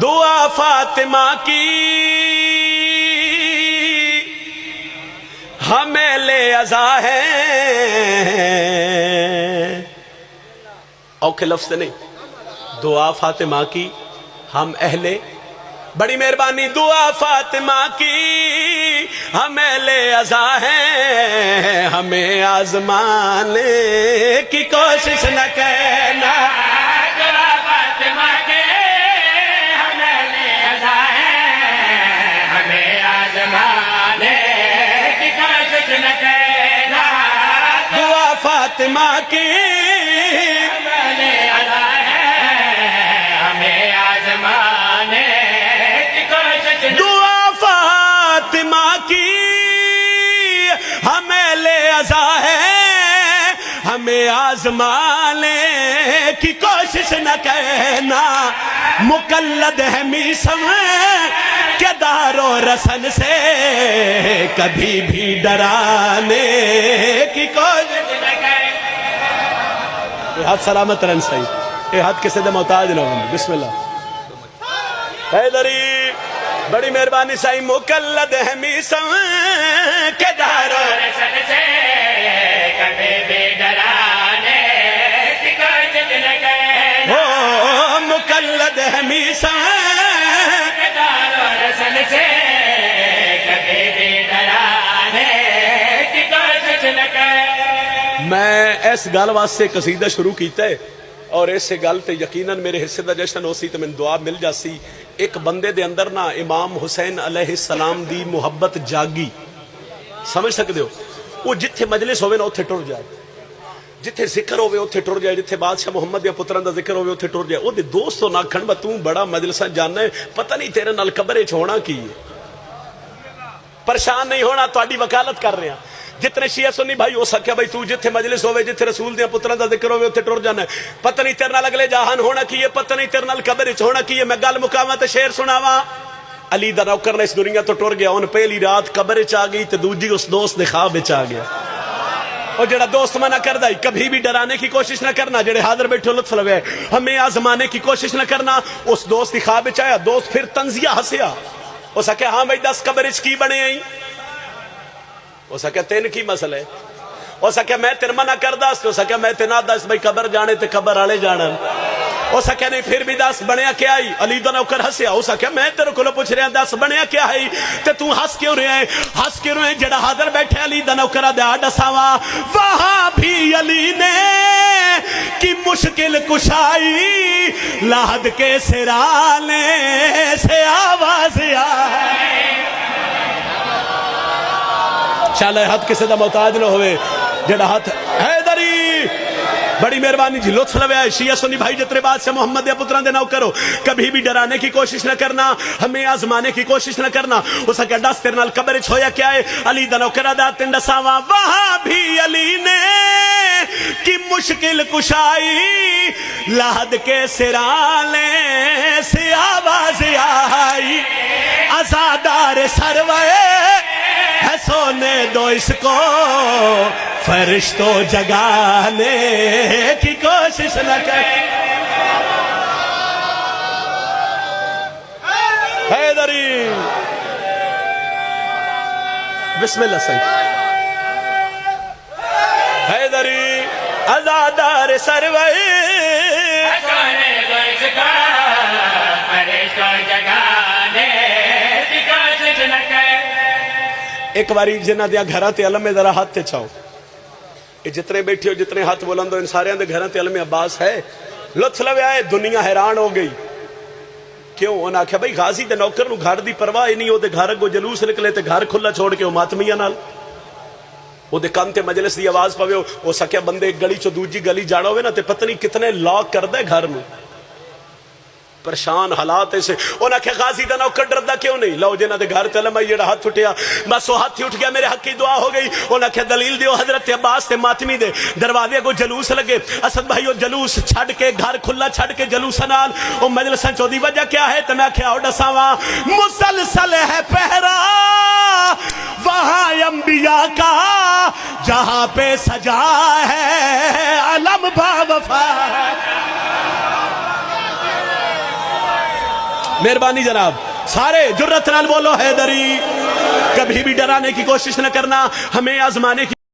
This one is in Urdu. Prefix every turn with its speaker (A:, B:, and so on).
A: دعا فاطمہ کی ہمیں لے ازا ہے. اوکے لفظ نہیں. دعا فاطمہ کی ہم اہل بڑی مہربانی. دعا فاطمہ کی ہمیں لے ازا ہے. ہمیں آزمانے کی کوشش نہ کرنا.
B: دعا فاطمہ کی ہمیں لے ازا ہے. ہمیں آزمانے کی کوشش نہ کرنا.
A: دعا فاطمہ کی
B: ہمیں لے ازا ہے. ہمیں آزمانے کی کوشش نہ.
A: دعا فاطمہ کی ہمیں لے ازا ہے. ہمیں آزمانے کی کوشش نہ کرنا. مقلد ہے میسم کے دار و رسن سے کبھی بھی ڈرانے کی کوشش نہ کرنا. یہ ہاتھ سلامت رن صحیح. یہ ہاتھ کسی دے محتاج نہ ہوں. بسم اللہ. حیدری بڑی مہربانی صحیح. مقلد ہے میسم کے دار و
B: رسن سے کبھی بھی ڈرانے کی کوشش نہ کرنا.
A: مقلد ہے میسم.
B: دار و رسن سے کبھی بھی ڈرانے کی کوشش نہ کرنا.
A: میں اس گل واسطے قصیدہ شروع کیتا ہے اور اس گل تے یقیناً میرے حصے دا جشن ہو سی تے میں دعا مل جاسی. ایک بندے دے اندر نا امام حسین علیہ السلام دی محبت جاگی. سمجھ سکتے ہو. وہ جتھے مجلس ہوئے نا اتھے ٹر جائے. جتھے ذکر ہوئے اتھے ٹر جائے. جتھے بادشاہ محمد یا پتران دا ذکر ہوئے اتھے ٹر جائے. وہ دے دوستوں نہ کھن با توں بڑا مجلسہ جاننا ہے. پتہ نہیں تیرے نال قبرے چھوڑا کی ہے. پریشان نہیں ہونا. تو آڈی وکالت کر رہے ہیں. جتنے شیعہ سنی بھائی ہو سکیا بھائی تو جتھے مجلس ہوئے جتھے رسول دیا پتران دا ذکر ہوئے اتھے ٹر جانا ہے. پتہ نہیں تیرے نال اگلے جہان ہونا کی ہے. پتہ نہیں تیرے نال قبرے چھوڑا کی ہے. میں گل مکاواں تے شعر سناواں. علی دا نوکر نے اس دنیا تو ٹر گیا. ان پہلی رات قبر چ آ گئی تے دوجی اس دوست دے خواب وچ آ گیا. اور جڑا دوست منع کردا کبھی بھی ڈرانے کی کوشش نہ کرنا. جڑے حاضر بیٹھے لطف لوے ہمیں آزمانے کی کوشش نہ کرنا. اس دوست دی خواب وچ آیا. دوست پھر طنزیہ ہسیا. او سکے ہاں بھائی دس قبر وچ کی بنے آئی. او سکے تین کی مسئلہ ہے. او سکے میں تیر منع کر دس. او سکے میں تے نہ دس بھائی قبر جانے تے قبر والے جانن. ہو سکے نہیں پھر بھی دس بنیا کیا آئی. علی دا نوکر ہسیا. ہو سکے میں تیرے کو پوچھ رہا دس بنیا کیا ہے تے تو ہس کیوں رہے ہیں. ہس کیوں رہے ہیں. جڑا حاضر بیٹھے علی دا نوکر دے دساواں. وہاں بھی علی نے کی مشکل کشائی. لحد کے سرانے سے آواز آئی. چل ہاتھ کسی دا محتاج نہ ہوئے. جڑا ہاتھ حیدری بڑی مہربانی جی لطف لوے آئے. شیعہ سنی بھائی جتنے بادشاہ محمد یا پتران دے نو کرو. کبھی بھی ڈرانے کی کوشش نہ کرنا. ہمیں آزمانے کی کوشش نہ کرنا. ہو سکے ڈس تیرے نال قبر وچ ہویا کیا ہے. علی دا نوکر دا تین دساواں. وہاں بھی علی نے کی مشکل کشائی. لحد کے سرانے سے آواز آئی. عزادار سروے ہے سونے دو اس کو. فرشتوں جگانے کی کوشش نہ کرے. حیدری بسم اللہ صحیح. حیدری عزادار سروے
B: سونے دو اس کو. فرشتوں جگانے کی کوشش نہ کرنا.
A: ایک باری جنہ دیا گھرہ تے علم میں ذرا ہاتھ تے چھاؤ. یہ جتنے بیٹھے ہو جتنے ہاتھ بلند ہو ان سارے اندے گھرہ تے علم عباس ہے. لطف لوے آئے. دنیا حیران ہو گئی. کیوں انہاں کہا بھائی غازی دے نوکر نو گھر دی پرواہ نہیں ہو. دے گھر کو جلوس نکلے تے گھر کھلا چھوڑ کے ہو ماتمیہ نال. وہ دے کان تے مجلس دی آواز پاوے ہو سکیا بندے ایک گلی چو دوجی گلی جاڑا ہوئے نا تے پتہ نہیں کتنے لاک کر دے گھر میں. پریشان حالات ایسے. انہاں کہ غازی دا نوکر ڈردا کیوں نہیں. لو جنہ دے گھر تے علم آئی جڑا ہاتھ اٹھیا بس وہ ہاتھ ہی اٹھ گیا. میرے حق کی دعا ہو گئی. انہاں کہ دلیل دیو. حضرت عباس تے ماتمی دے دروازے کو جلوس لگے. اسد بھائی وہ جلوس چھڑ کے گھر کھلا چھڑ کے جلوس نال وہ مجلس چودی وجہ کیا ہے. تے میں کہا او ڈساواں. مسلسل ہے پہرا وہاں انبیاء کا جہاں پہ سجا ہے علم با وفا. مہربانی جناب سارے جرت نال بولو حیدری. کبھی بھی ڈرانے کی کوشش نہ کرنا, ہمیں آزمانے کی